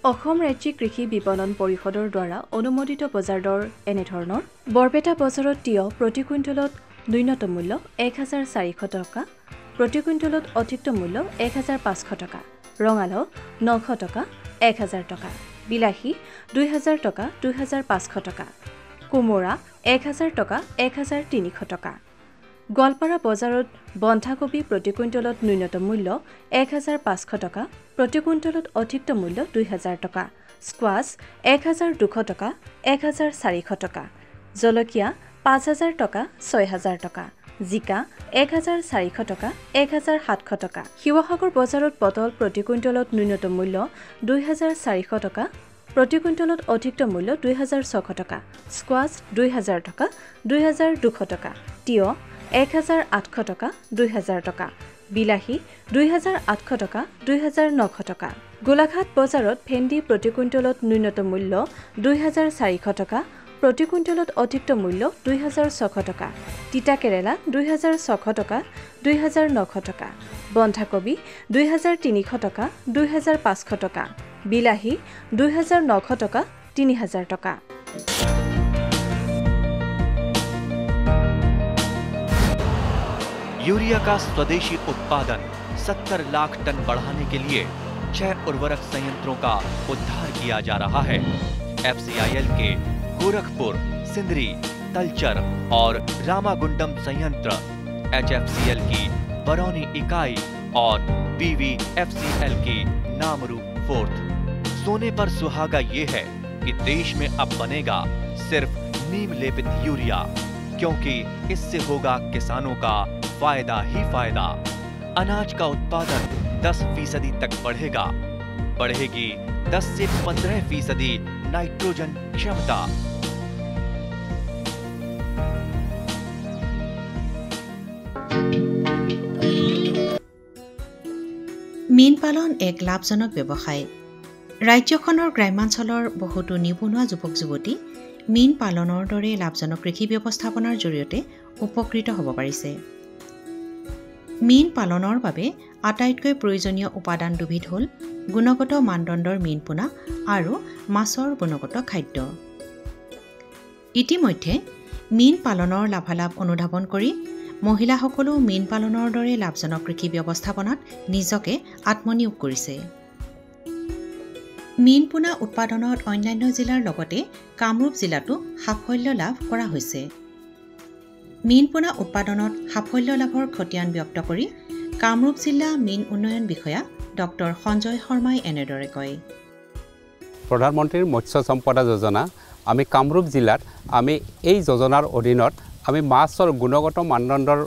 অসম ৰাজ্যিক কৃষি বিপণন পৰিষদৰ দ্বাৰা অনুমোদিত বজাৰ দৰ এনেধৰণৰ বৰপেটা বজাৰত তিয়হ প্ৰতি কুইণ্টলত ন্যূনতম মূল্য 1400 টকা, প্ৰতি কুইণ্টলত অধিকতম মূল্য 1500 টকা, ৰঙালাও 900 টকা, 1000 টকা, বিলাহী 2000 টকা, 2500 টকা, কোমোৰা 1000 টকা, 1300 টকা। গোৱালপাৰা বজাৰত বন্ধাকবি প্ৰতি কুইণ্টলত ন্যূনতম মূল্য 1500 টকা, প্ৰতি কুইণ্টলত অধিকতম মূল্য 2000 টকা, স্কোৱাছ 1200 টকা, 1400 টকা, জলকীয়া 5000 টকা, 6000 টকা, জিকা 1400 টকা, 1700 টকা। শিৱসাগৰ বজাৰত পটল প্ৰতি কুইণ্টলত ন্যূনতম মূল্য 2400 টকা, প্ৰতি কুইণ্টলত অধিকতম মূল্য 2600 টকা, স্কোৱাছ 2000 টকা, 2200 টকা, তিয়হ 1800 টকা, 2000 টকা, বিলাহী 2800 টকা, 2900 টকা। গোলাঘাট বজাৰত ভেন্দি প্ৰতি কুইণ্টলত ন্যূনতম মূল্য 2400 টকা, প্ৰতি কুইণ্টলত অধিকতম মূল্য 2600 টকা, তিতা কেৰেলা 2600 টকা, 2900 টকা, বন্ধাকবি 2300 টকা, 2500 টকা, বিলাহী 2900 টকা, 3000 টকা। यूरिया का स्वदेशी उत्पादन 70 लाख टन बढ़ाने के लिए 6 उर्वरक संयंत्रों का उद्धार किया जा रहा है। FCIL के गोरखपुर, सिंदरी, तलचर और रामागुंडम संयंत्र, HFCL की बरौनी इकाई और BVFCL की नामरू फोर्थ। सोने पर सुहागा ये है कि देश में अब बनेगा सिर्फ नीम लेपित यूरिया, क्योंकि इससे होगा किसानों का फायदा ही फायदा। अनाज का उत्पादन 10% तक बढ़ेगा, बढ़ेगी 10 से 15% नाइट्रोजन क्षमता। মীন পালন এক লাভজনক ব্যৱসায়। ৰাজ্যখনৰ গ্ৰামাঞ্চলৰ বহুতো নিবনুৱা যুৱক যুৱতী মীন পালনৰ দৰে লাভজনক কৃষি ব্যৱস্থাপনাৰ জৰিয়তে উপকৃত হ'ব পাৰিছে। মীন পালনৰ বাবে আটাইতকৈ প্ৰয়োজনীয় উপাদান দুবিধ হ'ল গুণগত মানদণ্ডৰ মীন পোনা আৰু মাছৰ গুণগত খাদ্য। ইতিমধ্যে মীন পালনৰ লাভালাভ অনুধাৱন কৰি মহিলাসকলেও মীন পালনৰ দৰে লাভজনক কৃষি ব্যৱস্থাপনাত নিজকে আত্মনিয়োগ কৰিছে। মীন পোনা উৎপাদনত অন্যান্য জিলাৰ লগতে কামৰূপ জিলাতো সাফল্য লাভ কৰা হৈছে। মীন পোনা উৎপাদনত সাফল্য লাভৰ খতিয়ান ব্যক্ত কৰি কামৰূপ জিলা মীন উন্নয়ন বিষয়া ডক্টৰ সঞ্জয় শৰ্মাই এনেদৰে কয়। প্ৰধানমন্ত্ৰীৰ মৎস্য সম্পদা যোজনা আমি কামৰূপ জিলাত আমি এই যোজনাৰ অধীনত আমি মাছৰ গুণগত মানদণ্ডৰ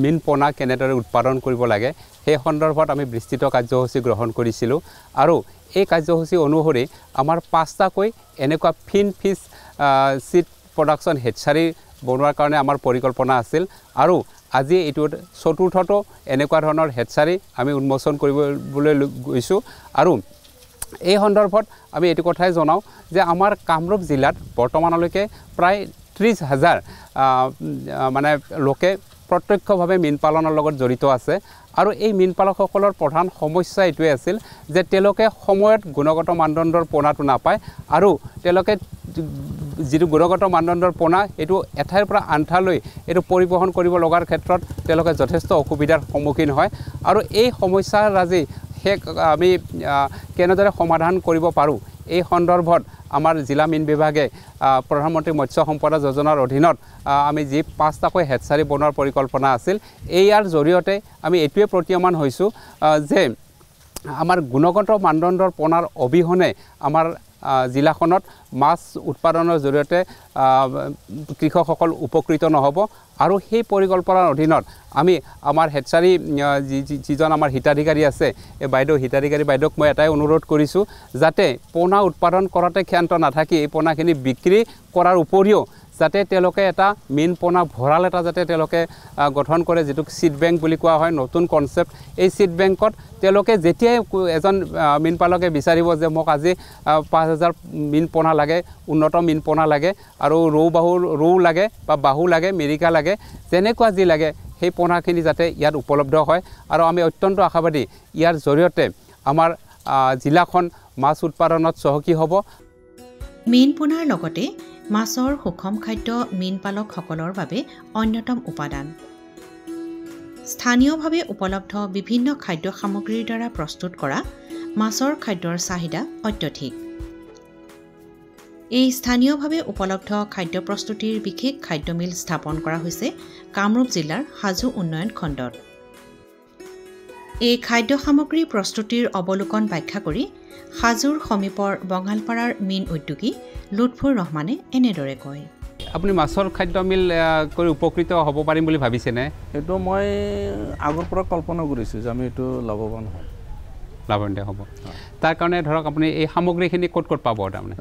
মীন পোনা কেনেদৰে উৎপাদন কৰিব লাগে সেই সন্দৰ্ভত আমি বিস্তৃত কাৰ্যসূচী গ্ৰহণ কৰিছিলোঁ আৰু এই কাৰ্যসূচী অনুসৰি আমাৰ 5টাকৈ এনেকুৱা ফিন ফিছ চিড প্ৰডাকশ্যন হেচাৰী বনোৱাৰ কাৰণে আমাৰ পৰিকল্পনা আছিল আৰু আজি এইটোত চতুৰ্থটো এনেকুৱা ধৰণৰ হেচাৰী আমি উন্মোচন কৰিবলৈ গৈছোঁ আৰু এই সন্দৰ্ভত আমি এইটো কথাই জনাওঁ যে আমাৰ কামৰূপ জিলাত বৰ্তমানলৈকে প্ৰায় 30,000 মানে লোকে প্ৰত্যক্ষভাৱে মীন পালনৰ লগত জড়িত আছে আৰু এই মীন পালকসকলৰ প্ৰধান সমস্যা এইটোৱে আছিল যে তেওঁলোকে সময়ত গুণগত মানদণ্ডৰ পোনাটো নাপায় আৰু তেওঁলোকে যিটো গুণগত মানদণ্ডৰ পোনা এইটো এঠাইৰ পৰা আনঠাইলৈ এইটো পৰিবহণ কৰিব লগাৰ ক্ষেত্ৰত তেওঁলোকে যথেষ্ট অসুবিধাৰ সন্মুখীন হয় আৰু এই সমস্যাৰ আজি আমি কেনেদৰে সমাধান কৰিব পাৰোঁ এই সন্দৰ্ভত আমাৰ জিলা মীন বিভাগে প্ৰধানমন্ত্ৰী মৎস্য সম্পদা যোজনাৰ অধীনত আমি যি 5টাকৈ হেচাৰী বনোৱাৰ পৰিকল্পনা আছিল ইয়াৰ জৰিয়তে আমি এইটোৱে প্ৰতীয়মান হৈছোঁ যে আমাৰ গুণগত মানদণ্ডৰ পোনাৰ অবিহনে আমাৰ জিলাখনত মাছ উৎপাদনৰ জৰিয়তে কৃষকসকল উপকৃত নহ'ব আৰু সেই পৰিকল্পনাৰ অধীনত আমি আমাৰ হেচাৰী যিজন আমাৰ হিতাধিকাৰী আছে এই হিতাধিকাৰী বাইদেউক মই এটাই অনুৰোধ কৰিছোঁ যাতে পোনা উৎপাদন কৰাতে ক্ষান্ত নাথাকি এই পোনাখিনি বিক্ৰী কৰাৰ উপৰিও যাতে তেওঁলোকে এটা মীন পোনা ভঁৰাল এটা যাতে তেওঁলোকে গঠন কৰে যিটো সিড বেংক বুলি কোৱা হয় নতুন কনসেপ্ট এই সিড বেংকত তেওঁলোকে যেতিয়াই এজন মীন পালকে বিচাৰিব যে মোক আজি 5000 মীন পোনা লাগে উন্নত মীন পোনা লাগে আৰু ৰৌ লাগে বা বাহু লাগে মিৰিকা লাগে যেনেকুৱা যি লাগে সেই পোনাখিনি যাতে ইয়াত উপলব্ধ হয় আৰু আমি অত্যন্ত আশাবাদী ইয়াৰ জৰিয়তে আমাৰ জিলাখন মাছ উৎপাদনত চহকী হ'ব। মীন পোনাৰ লগতে মাছৰ সুষম খাদ্য মীন পালকসকলৰ বাবে অন্যতম উপাদান। স্থানীয়ভাৱে উপলব্ধ বিভিন্ন খাদ্য সামগ্ৰীৰ দ্বাৰা প্ৰস্তুত কৰা মাছৰ খাদ্যৰ চাহিদা অত্যধিক। এই স্থানীয়ভাৱে উপলব্ধ খাদ্য প্ৰস্তুতিৰ বিশেষ খাদ্য মিল স্থাপন কৰা হৈছে কামৰূপ জিলাৰ হাজো উন্নয়ন খণ্ডত। এই খাদ্য সামগ্ৰী প্ৰস্তুতিৰ অৱলোকন ব্যাখ্যা কৰি হাজোৰ সমীপৰ বঙালপাৰাৰ মীন উদ্যোগী লুৎফুৰ ৰহমানে এনেদৰে কয়। আপুনি মাছৰ খাদ্য মিল কৰি উপকৃত হ'ব পাৰিম বুলি ভাবিছেনে? এইটো মই আগৰ পৰা কল্পনা কৰিছোঁ যে আমি এইটো লাভৱান হ'ম। লাভান্বিত হ'ব। তাৰ কাৰণে ধৰক আপুনি এই সামগ্ৰীখিনি ক'ত ক'ত পাব? তাৰমানে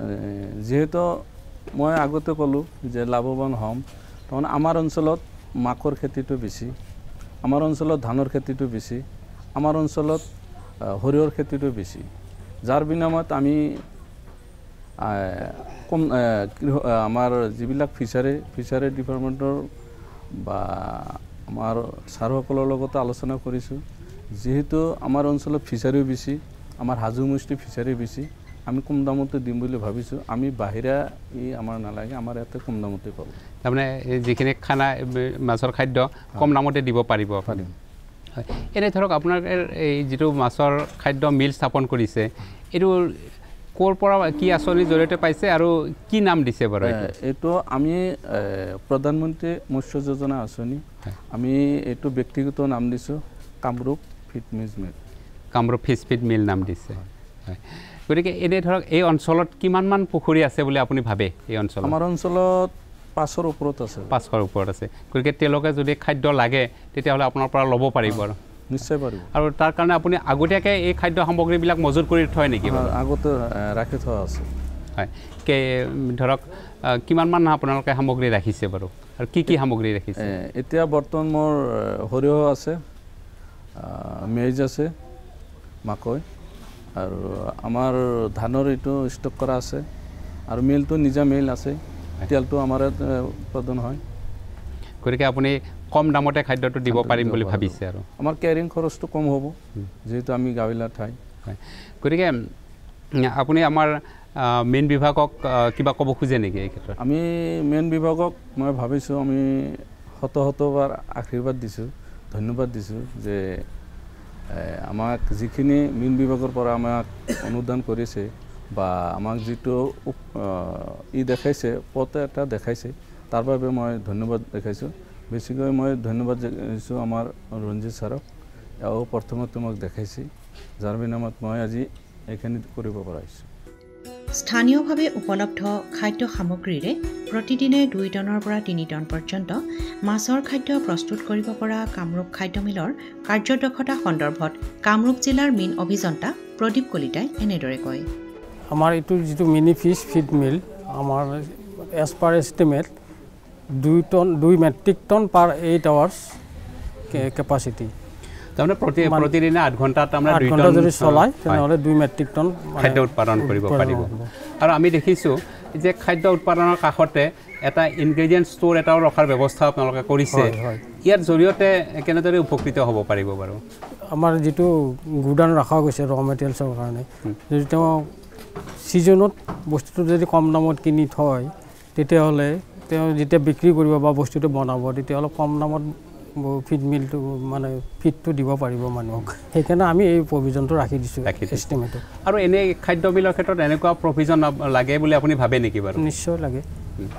যিহেতু মই আগতে ক'লোঁ যে লাভৱান হ'ম, তাৰমানে আমাৰ অঞ্চলত মাকৰ খেতিটো বেছি, আমাৰ অঞ্চলত ধানৰ খেতিটো বেছি, আমাৰ অঞ্চলত সৰিয়হৰ খেতিটো বেছি, যাৰ বিনিময়ত আমি কম আমাৰ যিবিলাক ফিচাৰী ডিপাৰ্টমেণ্টৰ বা আমাৰ ছাৰসকলৰ লগত আলোচনা কৰিছোঁ, যিহেতু আমাৰ অঞ্চলত ফিচাৰীও বেছি, আমাৰ হাজো মুষ্টি ফিচাৰী বেছি, আমি কম দামতে দিম বুলি ভাবিছোঁ। আমি বাহিৰা আমাৰ নালাগে, আমাৰ ইয়াতে কম দামতে পাব। তাৰমানে যিখিনি খানা মাছৰ খাদ্য কম দামতে দিব পাৰিম। হয়, এনে ধৰক আপোনাৰ এই যিটো মাছৰ খাদ্য মিল স্থাপন কৰিছে, এইটো ক'ৰ পৰা কি আঁচনিৰ জৰিয়তে পাইছে আৰু কি নাম দিছে বাৰু? এইটো আমি প্ৰধানমন্ত্ৰী মৎস্য যোজনা আঁচনি, আমি এইটো ব্যক্তিগত নাম দিছোঁ Kamrup feed mill. Kamrup feed mill নাম দিছে। হয়, গতিকে এনে ধৰক এই অঞ্চলত কিমানমান পুখুৰী আছে বুলি আপুনি ভাবে? এই অঞ্চলত আমাৰ অঞ্চলত 500ৰ ওপৰত আছে। 500ৰ ওপৰত আছে। গতিকে তেওঁলোকে যদি খাদ্য লাগে তেতিয়াহ'লে আপোনাৰ পৰা ল'ব পাৰিব আৰু? নিশ্চয় পাৰিব। আৰু তাৰ কাৰণে আপুনি আগতীয়াকৈ এই খাদ্য সামগ্ৰীবিলাক মজুত কৰি থয় নেকি? আগতে ৰাখি থোৱা আছে। হয়, ধৰক কিমানমান আপোনালোকে সামগ্ৰী ৰাখিছে বাৰু আৰু কি কি সামগ্ৰী ৰাখিছে? এতিয়া বৰ্তমান মোৰ সৰিয়হ আছে, মেজ আছে, মাকৈ, আৰু আমাৰ ধানৰ এইটো ষ্টক কৰা আছে, আৰু মিলটো নিজা মিল আছে, তেলটো আমাৰ ইয়াত উৎপাদন হয়। গতিকে আপুনি কম দামতে খাদ্যটো দিব পাৰিম বুলি ভাবিছে আৰু? আমাৰ কেয়াৰিং খৰচটো কম হ'ব, যিহেতু আমি গাঁৱলীয়া ঠাই। হয়, গতিকে আপুনি আমাৰ মেইন বিভাগক কিবা ক'ব খোজে নেকি এই ক্ষেত্ৰত? আমি মেইন বিভাগক মই ভাবিছোঁ, আমি শতবাৰ আশীৰ্বাদ দিছোঁ, ধন্যবাদ দিছোঁ যে আমাক যিখিনি মেইন বিভাগৰ পৰা আমাক অনুদান কৰিছে বা আমাক যিটো দেখাইছে, পথ এটা দেখাইছে, তাৰ বাবে মই ধন্যবাদ দেখাইছোঁ। বেছিকৈ মই ধন্যবাদ দিছোঁ আমাৰ ৰঞ্জিত ছাৰক, এওঁ প্ৰথমতে মোক দেখাইছে, যাৰ বিনিময়ত মই আজি এইখিনি কৰিব পাৰিছোঁ। স্থানীয়ভাৱে উপলব্ধ খাদ্য সামগ্ৰীৰে প্ৰতিদিনে 2 টনৰ পৰা 3 টন পৰ্যন্ত মাছৰ খাদ্য প্ৰস্তুত কৰিব পৰা কামৰূপ খাদ্য মিলৰ কাৰ্যদক্ষতা সন্দৰ্ভত কামৰূপ জিলাৰ মীন অভিযন্তা প্ৰদীপ কলিতাই এনেদৰে কয়। আমাৰ এইটো যিটো মিনি ফিছ ফিড মিল, আমাৰ as per estimate 2 metric ton per 8 hours capacity. তাৰমানে প্ৰতিদিনে 8 ঘণ্টাত তাৰমানে 2 টন যদি চলায় তেনেহ'লে 2 মেট্ৰিক টন খাদ্য উৎপাদন কৰিব পাৰিব। আৰু আমি দেখিছোঁ যে খাদ্য উৎপাদনৰ কাষতে এটা ইনগ্ৰেডিয়েণ্ট ষ্ট'ৰ এটাও ৰখাৰ ব্যৱস্থা আপোনালোকে কৰিছে। ইয়াৰ জৰিয়তে কেনেদৰে উপকৃত হ'ব পাৰিব বাৰু? আমাৰ যিটো গুদান ৰখা গৈছে ৰ মেটেৰিয়েলছৰ কাৰণে, যদি তেওঁ ছিজনত বস্তুটো যদি কম দামত কিনি থয়, তেতিয়াহ'লে তেওঁ যেতিয়া বিক্ৰী কৰিব বা বস্তুটো বনাব, তেতিয়া অলপ কম দামত ফিড মিলটো মানে ফিডটো দিব পাৰিব মানুহক। সেইকাৰণে আমি এই প্ৰভিজনটো ৰাখি দিছোঁ এষ্টিমেটত। আৰু এনেই খাদ্য মিলৰ ক্ষেত্ৰত এনেকুৱা প্ৰভিজন লাগে বুলি আপুনি ভাবে নেকি বাৰু? নিশ্চয় লাগে,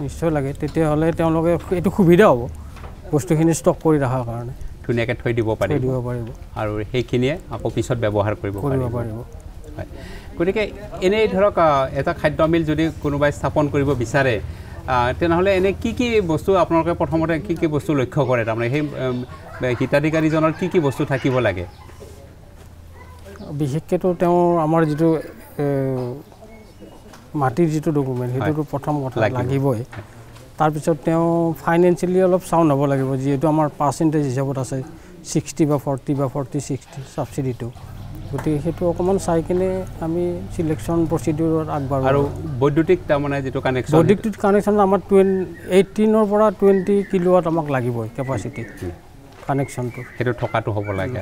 নিশ্চয় লাগে। তেতিয়াহ'লে তেওঁলোকে এইটো সুবিধা হ'ব বস্তুখিনি ষ্টক কৰি ৰখাৰ কাৰণে, ধুনীয়াকৈ থৈ দিব পাৰিব আৰু সেইখিনিয়ে আকৌ পিছত ব্যৱহাৰ কৰিব পাৰিব। হয়, গতিকে এনেই ধৰক এটা খাদ্য মিল যদি কোনোবাই স্থাপন কৰিব বিচাৰে, তেনেহ'লে এনে কি কি বস্তু আপোনালোকে প্ৰথমতে কি কি বস্তু লক্ষ্য কৰে? তাৰমানে সেই হিতাধিকাৰীজনৰ কি কি বস্তু থাকিব লাগে? বিশেষকৈতো তেওঁৰ আমাৰ যিটো মাটিৰ যিটো ডকুমেণ্ট, সেইটোতো প্ৰথম কথা লাগিবই। তাৰপিছত তেওঁ ফাইনেন্সিয়েলি অলপ চাউণ্ড হ'ব লাগিব, যিহেতু আমাৰ পাৰ্চেণ্টেজ হিচাপত আছে 60 বা 40 বা 40-60 ছাবচিডিটো। গতিকে সেইটো অকণমান চাই কিনে আমি চিলেকশ্যন প্ৰচিডিউৰত আগবাঢ়ো। আৰু বৈদ্যুতিক তাৰমানে যিটো কানেকশ্যন, বৈদ্যুতিক কানেকশ্যন আমাৰ 18ৰ পৰা 20 কিলোৱাট আমাক লাগিবই কেপাচিটি কানেকশ্যনটো, সেইটো থকাটো হ'ব লাগে।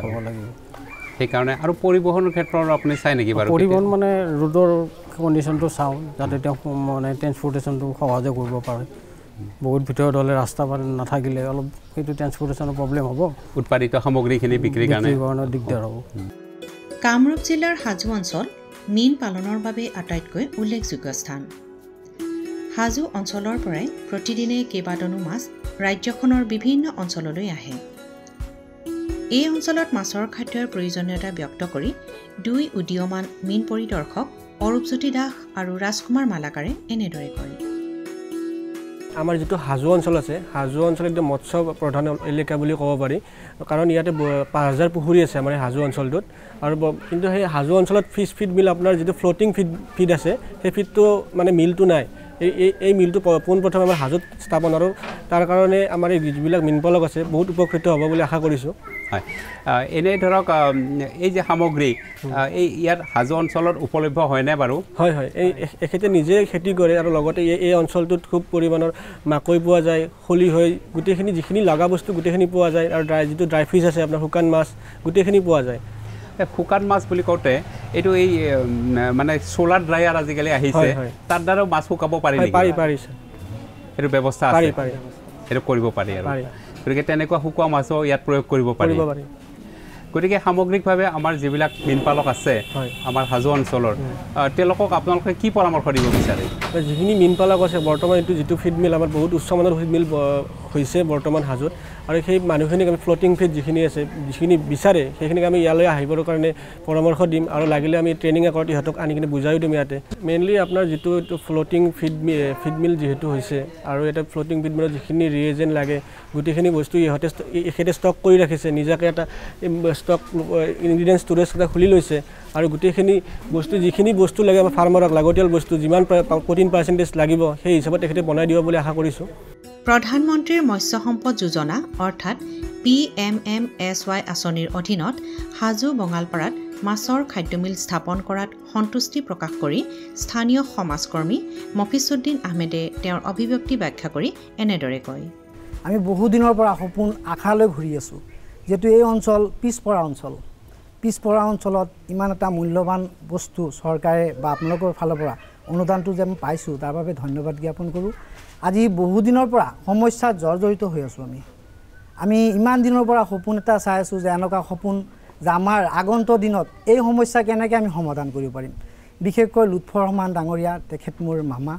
সেইকাৰণে আৰু পৰিবহণৰ ক্ষেত্ৰত আপুনি চাই নেকি বাৰু পৰিবহণ মানে ৰোডৰ কণ্ডিশ্যনটো চাওঁ যাতে তেওঁ মানে ট্ৰেন্সপৰ্টেশ্যনটো সহজে কৰিব পাৰে বহুত ভিতৰত হ'লে ৰাস্তা নাথাকিলে অলপ সেইটো ট্ৰেন্সপৰ্টেশ্যনৰ প্ৰব্লেম হ'ব উৎপাদিত সামগ্ৰীখিনি বিক্ৰীৰ কাৰণে দিগদাৰ হ'ব কামৰূপ জিলাৰ হাজো অঞ্চল মীন পালনৰ বাবে আটাইতকৈ উল্লেখযোগ্য স্থান হাজো অঞ্চলৰ পৰাই প্ৰতিদিনে কেইবাটনো মাছ ৰাজ্যখনৰ বিভিন্ন অঞ্চললৈ আহে এই অঞ্চলত মাছৰ খাদ্যৰ প্ৰয়োজনীয়তা ব্যক্ত কৰি দুই উদীয়মান মীন পৰিদৰ্শক অৰূপজ্যোতি দাস আৰু ৰাজকুমাৰ মালাকাৰে এনেদৰে কয় আমাৰ যেটো হাজো অঞ্চল আছে হাজো অঞ্চল একদম মৎস্য প্ৰধান এলেকা বুলি ক'ব পাৰি কাৰণ ইয়াতে 5000 পুখুৰী আছে আমাৰ হাজো অঞ্চলটোত আৰু কিন্তু সেই হাজো অঞ্চলত ফিশ ফিড মিল আপোনাৰ যেটো ফ্লোটিং ফিড আছে সেই ফিডটো মানে মিলটো নাই এই মিলটো পোনপ্ৰথমে আমাৰ হাজোত স্থাপন আৰু তাৰ কাৰণে আমাৰ এই যিবিলাক মীনপালক আছে বহুত উপকৃত হ'ব বুলি আশা কৰিছোঁ হয় এনে ধৰক এই যে সামগ্ৰী এই ইয়াত হাজো অঞ্চলত উপলব্ধ হয়নে বাৰু হয় হয় এই এখেতে নিজে খেতি কৰে আৰু লগতে এই অঞ্চলটোত খুব পৰিমাণৰ মাকৈ পোৱা যায় খলি হৈ গোটেইখিনি যিখিনি লগা বস্তু গোটেইখিনি পোৱা যায় আৰু যিটো ড্ৰাই ফিছ আছে আপোনাৰ শুকান মাছ গোটেইখিনি পোৱা যায় শুকান মাছ বুলি কওঁতে এইটো এই মানে সোলাৰ ড্ৰায়াৰ আজিকালি আহিছে তাৰ দ্বাৰাও মাছ শুকাব পাৰি নেকি পাৰি এইটো ব্যৱস্থা আছে এইটো কৰিব পাৰি আৰু গতিকে তেনেকুৱা শুকোৱা মাছো ইয়াত প্ৰয়োগ কৰিব পাৰি গতিকে সামগ্ৰিকভাৱে আমাৰ যিবিলাক মীনপালক আছে আমাৰ হাজো অঞ্চলৰ তেওঁলোকক আপোনালোকে কি পৰামৰ্শ দিব বিচাৰে যিখিনি মীনপালক আছে বৰ্তমান এইটো যিটো ফিড মিল আমাৰ বহুত উচ্চ মানৰ ফিড মিল হৈছে বৰ্তমান হাজোত আৰু সেই মানুহখিনিক আমি ফ্লোটিং ফিড যিখিনি আছে যিখিনি বিচাৰে সেইখিনিক আমি ইয়ালৈ আহিবৰ কাৰণে পৰামৰ্শ দিম আৰু লাগিলে আমি ট্ৰেইনিং আকৰ্ড ইহঁতক আনি কিনে বুজাইও দিম ইয়াতে মেইনলি আপোনাৰ যিটো ফ্লোটিং ফিড মিল যিহেতু হৈছে আৰু এটা ফ্লোটিং ফিড মিলত যিখিনি ৰিয়েজেণ্ট লাগে গোটেইখিনি বস্তু ইহঁতে ষ্টক কৰি ৰাখিছে নিজাকৈ এটা ষ্টক ইনগ্ৰিডিয়েণ্ট ষ্ট'ৰেজ এটা খুলি লৈছে আৰু গোটেইখিনি বস্তু যিখিনি বস্তু লাগে আমাৰ ফাৰ্মাৰক লাগতিয়াল বস্তু যিমান প্ৰটিন পাৰ্চেণ্টেজ লাগিব সেই হিচাপত তেখেতে বনাই দিব বুলি আশা কৰিছোঁ প্ৰধানমন্ত্ৰীৰ মৎস্য সম্পদ যোজনা অৰ্থাৎ PMMSY আঁচনিৰ অধীনত হাজো বঙালপাৰাত মাছৰ খাদ্য মিল স্থাপন কৰাত সন্তুষ্টি প্ৰকাশ কৰি স্থানীয় সমাজকৰ্মী মফিজুদ্দিন আহমেদে তেওঁৰ অভিব্যক্তি ব্যাখ্যা কৰি এনেদৰে কয় আমি বহু দিনৰ পৰা সপোন আশালৈ ঘূৰি আছোঁ যেটো এই অঞ্চল পিছপৰা অঞ্চলত ইমান এটা মূল্যৱান বস্তু চৰকাৰে বা আপোনালোকৰ ফালৰ পৰা অনুদানটো যে আমি পাইছোঁ তাৰ বাবে ধন্যবাদ জ্ঞাপন কৰোঁ আজি বহু দিনৰ পৰা সমস্যাত জৰ্জৰিত হৈ আছোঁ আমি ইমান দিনৰ পৰা সপোন এটা চাই আছোঁ যে এনেকুৱা সপোন যে আমাৰ আগন্তুক দিনত এই সমস্যা কেনেকৈ আমি সমাধান কৰিব পাৰিম বিশেষকৈ লুৎফৰ ৰহমান ডাঙৰীয়া তেখেত মোৰ মামা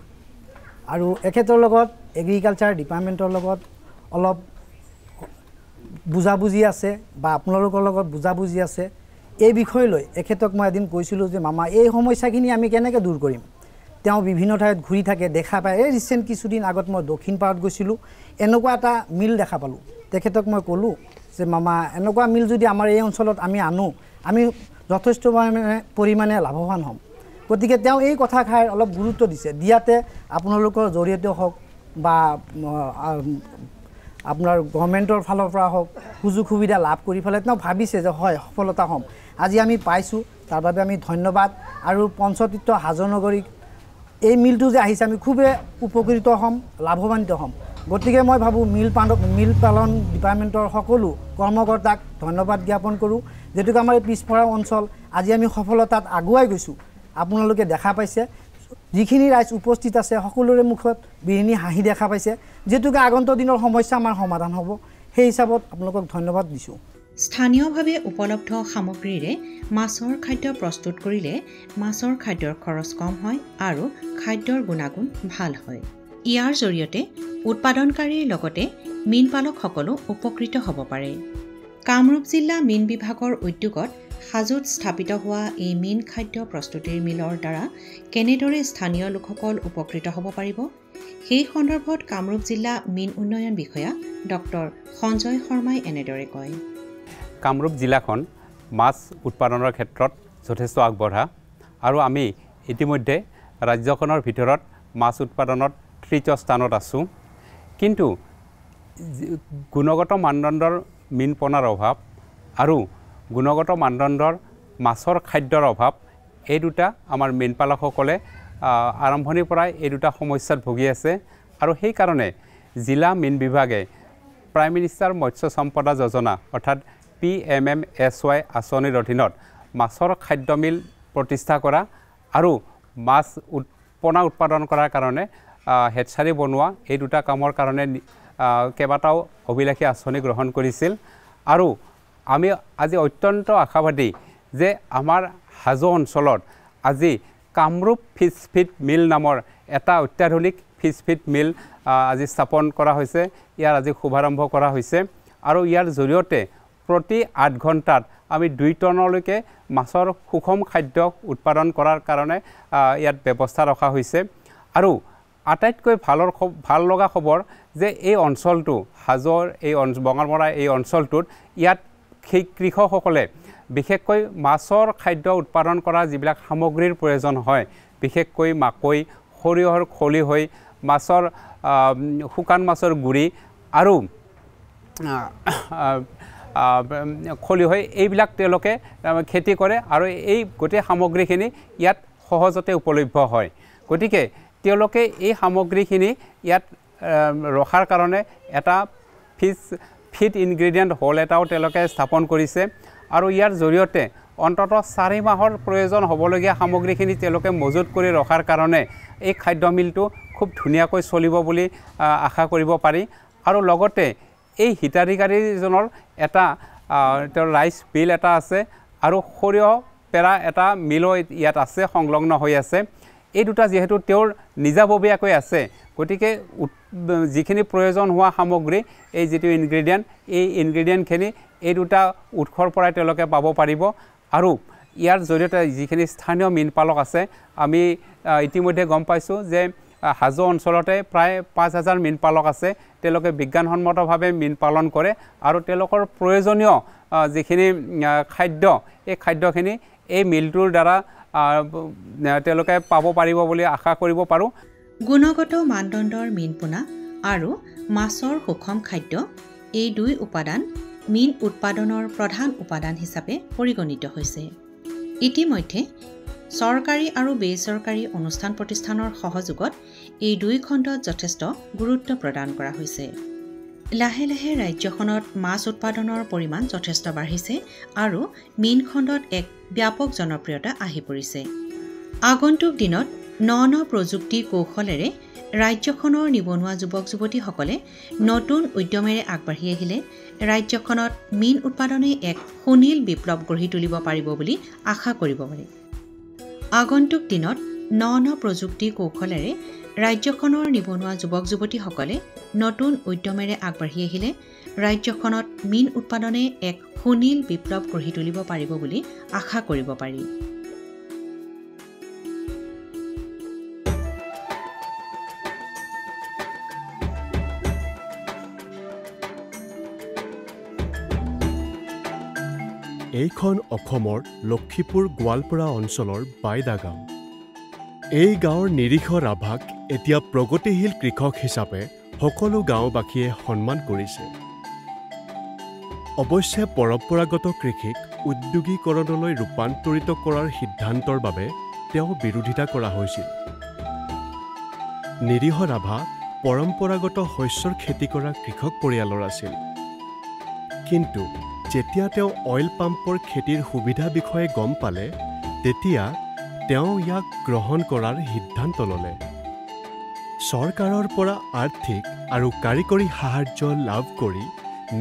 আৰু এখেতৰ লগত এগ্ৰিকালচাৰ ডিপাৰ্টমেণ্টৰ লগত অলপ বুজাবুজি আছে বা আপোনালোকৰ লগত বুজাবুজি আছে এই বিষয় লৈ এখেতক মই এদিন কৈছিলোঁ যে মামা এই সমস্যাখিনি আমি কেনেকৈ দূৰ কৰিম তেওঁ বিভিন্ন ঠাইত ঘূৰি থাকে দেখা পায় এই ৰিচেণ্ট কিছুদিন আগত মই দক্ষিণ পাৰত গৈছিলোঁ এনেকুৱা এটা মিল দেখা পালোঁ তেখেতক মই ক'লোঁ যে মামা এনেকুৱা মিল যদি আমাৰ এই অঞ্চলত আমি আনো আমি যথেষ্ট পৰিমাণে লাভৱান হ'ম গতিকে তেওঁ এই কথাষাৰ অলপ গুৰুত্ব দিয়াতে আপোনালোকৰ জৰিয়তে হওক বা আপোনাৰ গভৰ্ণমেণ্টৰ ফালৰ পৰা হওক সুযোগ সুবিধা লাভ কৰি পেলাই তেওঁ ভাবিছে যে হয় সফলতা হ'ম আজি আমি পাইছোঁ তাৰ বাবে আমি ধন্যবাদ আৰু পঞ্চতীৰ্থ হাজনগৰীক এই মিলটো যে আহিছে আমি খুবেই উপকৃত হ'ম লাভৱান্বিত হ'ম গতিকে মই ভাবোঁ মিল পালন ডিপাৰ্টমেণ্টৰ সকলো কৰ্মকৰ্তাক ধন্যবাদ জ্ঞাপন কৰোঁ যেহেতুকে আমাৰ এই পিছপৰা অঞ্চল আজি আমি সফলতাত আগুৱাই গৈছোঁ আপোনালোকে দেখা পাইছে যিখিনি ৰাইজ উপস্থিত আছে সকলোৰে মুখত বিৰিণি হাঁহি দেখা পাইছে যেহেতুকে আগন্তুক দিনৰ সমস্যা আমাৰ সমাধান হ'ব সেই হিচাপত আপোনালোকক ধন্যবাদ দিছোঁ স্থানীয়ভাৱে উপলব্ধ সামগ্ৰীৰে মাছৰ খাদ্য প্ৰস্তুত কৰিলে মাছৰ খাদ্যৰ খৰচ কম হয় আৰু খাদ্যৰ গুণাগুণ ভাল হয় ইয়াৰ জৰিয়তে উৎপাদনকাৰীৰ লগতে মীনপালকসকলো উপকৃত হ'ব পাৰে কামৰূপ জিলা মীন বিভাগৰ উদ্যোগত হাজোত স্থাপিত হোৱা এই মীন খাদ্য প্ৰস্তুতিৰ মিলৰ দ্বাৰা কেনেদৰে স্থানীয় লোকসকল উপকৃত হ'ব পাৰিব সেই সন্দৰ্ভত কামৰূপ জিলা মীন উন্নয়ন বিষয়া ডক্টৰ সঞ্জয় শৰ্মাই এনেদৰে কয় কামৰূপ জিলাখন মাছ উৎপাদনৰ ক্ষেত্ৰত যথেষ্ট আগবঢ়া আৰু আমি ইতিমধ্যে ৰাজ্যখনৰ ভিতৰত মাছ উৎপাদনত তৃতীয় স্থানত আছোঁ কিন্তু গুণগত মানদণ্ডৰ মীন পোনাৰ অভাৱ আৰু গুণগত মানদণ্ডৰ মাছৰ খাদ্যৰ অভাৱ এই দুটা আমাৰ মীনপালকসকলে আৰম্ভণিৰ পৰাই এই দুটা সমস্যাত ভুগি আছে আৰু সেইকাৰণে জিলা মীন বিভাগে প্ৰাইম মিনিষ্টাৰ মৎস্য সম্পদা যোজনা অৰ্থাৎ PMMSY আঁচনিৰ অধীনত মাছৰ খাদ্য মিল প্ৰতিষ্ঠা কৰা আৰু মাছ পোনা উৎপাদন কৰাৰ কাৰণে হেটচাৰী বনোৱা এই দুটা কামৰ কাৰণে কেইবাটাও অভিলাষী আঁচনি গ্ৰহণ কৰিছিল আৰু আমি আজি অত্যন্ত আশাবাদী যে আমাৰ হাজো অঞ্চলত আজি কামৰূপ ফিছ ফিড মিল নামৰ এটা অত্যাধুনিক ফিছ ফিড মিল আজি স্থাপন কৰা হৈছে ইয়াৰ আজি শুভাৰম্ভ কৰা হৈছে আৰু ইয়াৰ জৰিয়তে প্ৰতি 8 ঘণ্টাত আমি 2 টনলৈকে মাছৰ সুষম খাদ্য উৎপাদন কৰাৰ কাৰণে ইয়াত ব্যৱস্থা ৰখা হৈছে আৰু আটাইতকৈ ভাল লগা খবৰ যে এই অঞ্চলটো হাজোৰ এই বঙালমৰা এই অঞ্চলটোত ইয়াত কৃষকসকলে বিশেষকৈ মাছৰ খাদ্য উৎপাদন কৰা যিবিলাক সামগ্ৰীৰ প্ৰয়োজন হয় বিশেষকৈ মাকৈ সৰিয়হৰ খলি হৈ মাছৰ শুকান মাছৰ গুৰি আৰু খলি হৈ এইবিলাক তেওঁলোকে খেতি কৰে আৰু এই গোটেই সামগ্ৰীখিনি ইয়াত সহজতে উপলব্ধ হয় গতিকে তেওঁলোকে এই সামগ্ৰীখিনি ইয়াত ৰখাৰ কাৰণে এটা ফিড ইনগ্ৰেডিয়েণ্ট হল এটাও তেওঁলোকে স্থাপন কৰিছে আৰু ইয়াৰ জৰিয়তে অন্ততঃ 4 মাহৰ প্ৰয়োজন হ'বলগীয়া সামগ্ৰীখিনি তেওঁলোকে মজুত কৰি ৰখাৰ কাৰণে এই খাদ্য মিলটো খুব ধুনীয়াকৈ চলিব বুলি আশা কৰিব পাৰি আৰু লগতে এই হিতাধিকাৰীজনৰ এটা তেওঁৰ ৰাইচ বিল এটা আছে আৰু সৰিয়হ পেৰা এটা মিলো ইয়াত আছে সংলগ্ন হৈ আছে এই দুটা যেহেতু তেওঁৰ নিজাববীয়াকৈ আছে গতিকে যিখিনি প্ৰয়োজন হোৱা সামগ্ৰী এই যেটো ইনগ্ৰেডিয়েন্ট এই ইনগ্ৰেডিয়েন্টখিনি এই দুটা উৎসৰ পৰাই তেওঁলোকে পাব পাৰিব আৰু ইয়াৰ জৰিয়তে যিখিনি স্থানীয় মীনপালক আছে আমি ইতিমধ্যে গম পাইছোঁ যে হাজো অঞ্চলতে প্ৰায় 5000 মীনপালক আছে তেওঁলোকে বিজ্ঞানসন্মতভাৱে মীন পালন কৰে আৰু তেওঁলোকৰ প্ৰয়োজনীয় যিখিনি খাদ্য এই খাদ্যখিনি এই মিলটোৰ দ্বাৰা তেওঁলোকে পাব পাৰিব বুলি আশা কৰিব পাৰোঁ গুণগত মানদণ্ডৰ মীন পোনা আৰু মাছৰ সুষম খাদ্য এই দুই উপাদান মীন উৎপাদনৰ প্ৰধান উপাদান হিচাপে পৰিগণিত হৈছে ইতিমধ্যে চৰকাৰী আৰু বেচৰকাৰী অনুষ্ঠান প্ৰতিষ্ঠানৰ সহযোগত এই দুই খণ্ডত যথেষ্ট গুৰুত্ব প্ৰদান কৰা হৈছে লাহে লাহে ৰাজ্যখনত মাছ উৎপাদনৰ পৰিমাণ যথেষ্ট বাঢ়িছে আৰু মীন খণ্ডত এক ব্যাপক জনপ্ৰিয়তা আহি পৰিছে আগন্তুক দিনত ন প্ৰযুক্তি কৌশলেৰে ৰাজ্যখনৰ নিবনুৱা যুৱক যুৱতীসকলে নতুন উদ্যমেৰে আগবাঢ়ি আহিলে ৰাজ্যখনত মীন উৎপাদনে এক সুনীল বিপ্লৱ গঢ়ি তুলিব পাৰিব বুলি আশা কৰিব পাৰি আগন্তুক দিনত ন প্ৰযুক্তি কৌশলেৰে ৰাজ্যখনৰ নিবনুৱা যুৱক যুৱতীসকলে নতুন উদ্যমেৰে আগবাঢ়ি আহিলে ৰাজ্যখনত মীন উৎপাদনে এক সুনীল বিপ্লৱ গঢ়ি তুলিব পাৰিব বুলি আশা কৰিব পাৰি এইখন অসমৰ লক্ষীপুৰ গোৱালপাৰা অঞ্চলৰ বাইদা গাঁও এই গাঁৱৰ নিৰীহ ৰাভাক এতিয়া প্ৰগতিশীল কৃষক হিচাপে সকলো গাঁওবাসীয়ে সন্মান কৰিছে অৱশ্যে পৰম্পৰাগত কৃষিক উদ্যোগীকৰণলৈ ৰূপান্তৰিত কৰাৰ সিদ্ধান্তৰ বাবে তেওঁ বিৰোধিতা কৰা হৈছিল নিৰীহ ৰাভা পৰম্পৰাগত শস্যৰ খেতি কৰা কৃষক পৰিয়ালৰ আছিল কিন্তু যেতিয়া তেওঁ অইল পাম্পৰ খেতিৰ সুবিধা বিষয়ে গম পালে তেতিয়া তেওঁ ইয়াক গ্ৰহণ কৰাৰ সিদ্ধান্ত ল'লে চৰকাৰৰ পৰা আৰ্থিক আৰু কাৰিকৰী সাহায্য লাভ কৰি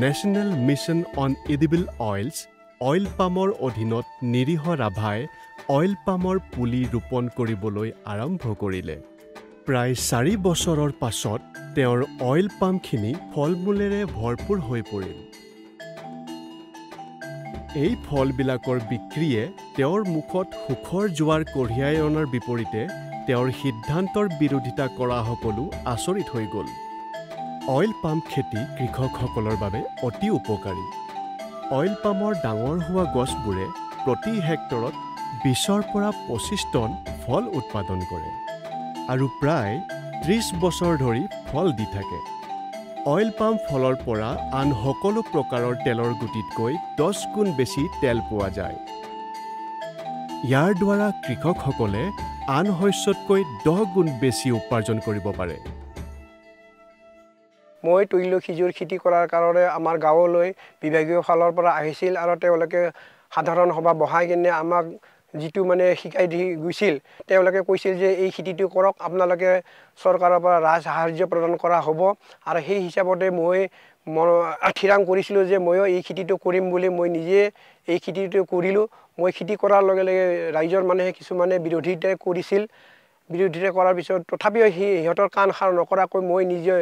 national mission on edible oils oil পামৰ অধীনত নিৰীহ ৰাভাই অইল পামৰ পুলি ৰোপণ কৰিবলৈ আৰম্ভ কৰিলে প্ৰায় 4 বছৰৰ পাছত তেওঁৰ অইল পামখিনি ফলমূলেৰে ভৰপূৰ হৈ পৰিল এই ফলবিলাকৰ বিক্ৰীয়ে তেওঁৰ মুখত সুখৰ জোৱাৰ কঢ়িয়াই অনাৰ বিপৰীতে তেওঁৰ সিদ্ধান্তৰ বিৰোধিতা কৰা সকলো আচৰিত হৈ গ'ল অইল পাম খেতি কৃষকসকলৰ বাবে অতি উপকাৰী অইল পামৰ ডাঙৰ হোৱা গছবোৰে প্ৰতি হেক্টৰত 20ৰ পৰা 25 টন ফল উৎপাদন কৰে আৰু প্ৰায় 30 বছৰ ধৰি ফল দি থাকে অইল পাম ফলৰ পৰা আন সকলো প্ৰকাৰৰ তেলৰ গুটিতকৈ 10 গুণ বেছি তেল পোৱা যায় ইয়াৰ দ্বাৰা কৃষকসকলে আন শস্যতকৈ 10 গুণ বেছি উপাৰ্জন কৰিব পাৰে মই তৈল সিজুৰ খেতি কৰাৰ কাৰণে আমাৰ গাঁৱলৈ বিভাগীয় ফালৰ পৰা আহিছিল আৰু তেওঁলোকে সাধাৰণ সভা বহাই কিনে আমাক যিটো মানে শিকাই দি গৈছিল তেওঁলোকে কৈছিল যে এই খেতিটো কৰক আপোনালোকে চৰকাৰৰ পৰা ৰাজ সাহায্য প্ৰদান কৰা হ'ব আৰু সেই হিচাপতে মই ঠিৰাং কৰিছিলোঁ যে ময়ো এই খেতিটো কৰিম বুলি মই নিজে এই খেতিটো কৰিলোঁ মই খেতি কৰাৰ লগে লগে ৰাইজৰ মানুহে কিছুমানে বিৰোধিতা কৰিছিল বিৰোধিতা কৰাৰ পিছত তথাপিও সিহঁতৰ কাণ সাৰ নকৰাকৈ মই নিজে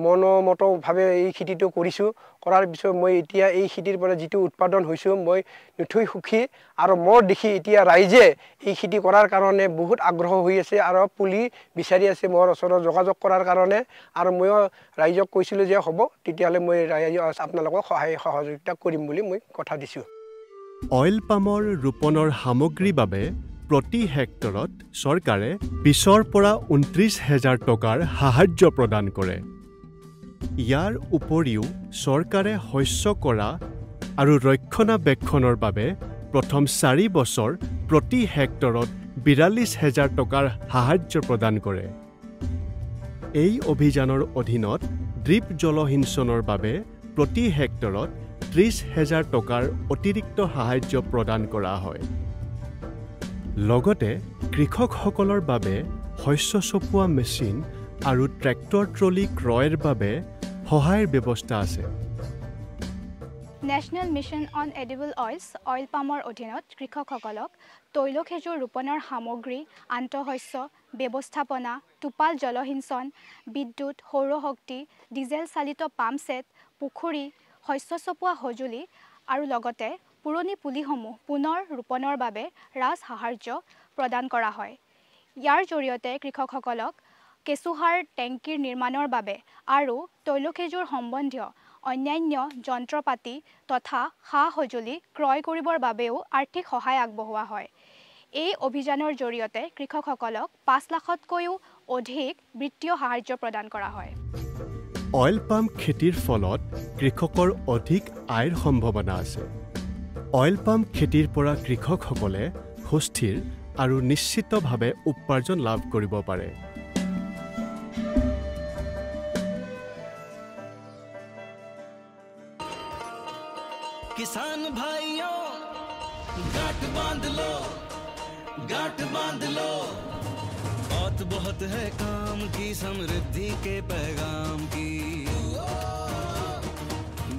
মনোমতভাৱে এই খেতিটো কৰিছোঁ কৰাৰ পিছত মই এতিয়া এই খেতিৰ পৰা যিটো উৎপাদন হৈছোঁ মই নথৈ সুখী আৰু মোৰ দেখি এতিয়া ৰাইজে এই খেতি কৰাৰ কাৰণে বহুত আগ্ৰহ হৈ আছে আৰু পুলি বিচাৰি আছে মোৰ ওচৰত যোগাযোগ কৰাৰ কাৰণে আৰু ময়ো ৰাইজক কৈছিলোঁ যে হ'ব তেতিয়াহ'লে মই আপোনালোকক সহায় সহযোগিতা কৰিম বুলি মই কথা দিছোঁ অইল পামৰ ৰোপণৰ সামগ্ৰীৰ বাবে প্ৰতি হেক্টৰত চৰকাৰে 20ৰ পৰা 29,000 টকাৰ সাহায্য প্ৰদান কৰে ইয়াৰ উপৰিও চৰকাৰে শস্য কৰা আৰু ৰক্ষণাবেক্ষণৰ বাবে প্ৰথম 4 বছৰ প্ৰতি হেক্টৰত 42,000 টকাৰ সাহায্য প্ৰদান কৰে এই অভিযানৰ অধীনত ড্ৰিপ জলসিঞ্চনৰ বাবে প্ৰতি হেক্টৰত 30,000 টকাৰ অতিৰিক্ত সাহায্য প্ৰদান কৰা হয় লগতে কৃষকসকলৰ বাবে শস্য চপোৱা মেচিন আৰু ট্ৰেক্টৰ ট্ৰলি ক্ৰয়ৰ বাবে সহায়ৰ ব্যৱস্থা আছে national mission on edible oils oil পামৰ অধীনত কৃষকসকলক তৈল খেজুৰ ৰোপণৰ সামগ্ৰী আন্তঃশস্য ব্যৱস্থাপনা টোপাল জলসিঞ্চন বিদ্যুৎ সৌৰশক্তি ডিজেল চালিত পাম্প সেট পুখুৰী শস্য চপোৱা সঁজুলি আৰু লগতে পুৰণি পুলিসমূহ পুনৰ ৰোপণৰ বাবে ৰাজ সাহায্য প্ৰদান কৰা হয় ইয়াৰ জৰিয়তে কৃষকসকলক কেঁচুসাৰ টেংকিৰ নিৰ্মাণৰ বাবে আৰু তৈল খেজুৰ সম্বন্ধীয় অন্যান্য যন্ত্ৰপাতি তথা সা সঁজুলি ক্ৰয় কৰিবৰ বাবেও আৰ্থিক সহায় আগবঢ়োৱা হয় এই অভিযানৰ জৰিয়তে কৃষকসকলক 5 লাখতকৈও অধিক বিত্তীয় সাহায্য প্ৰদান কৰা হয় অইল পাম খেতিৰ ফলত কৃষকৰ অধিক আয়ৰ সম্ভাৱনা আছে অইল পাম খেতিৰ পৰা কৃষকসকলে সুস্থিৰ আৰু নিশ্চিতভাৱে উপাৰ্জন লাভ কৰিব পাৰে किसान भाइयों गांठ बांध लो बहुत है काम की समृद्धि के पैगाम की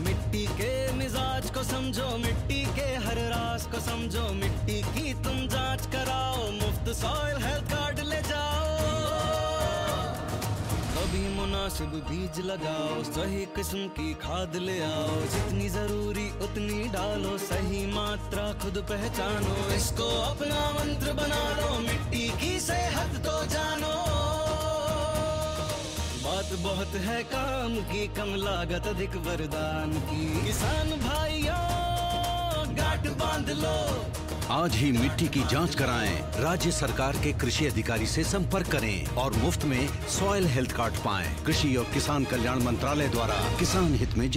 मिट्टी के मिजाज को समझो मिट्टी के हर राज को समझो मिट्टी की तुम जांच कराओ मुफ्त सॉइल हेल्थ कार्ड ले जाओ कभी मुनासिब बीज लगाओ सही किस्म की खाद ले आओ जितनी जरूरी उतनी डालो सही मात्रा खुद पहचानो इसको अपना मंत्र बना लो मिट्टी की सेहत तो जानो बात बहुत है काम की कम लागत अधिक वरदान की किसान भाइयों गांठ बांध लो आज ही मिट्टी की जांच कराएं राज्य सरकार के कृषि अधिकारी से संपर्क करें और मुफ्त में सॉइल हेल्थ कार्ड पाएं कृषि और किसान कल्याण मंत्रालय द्वारा किसान हित में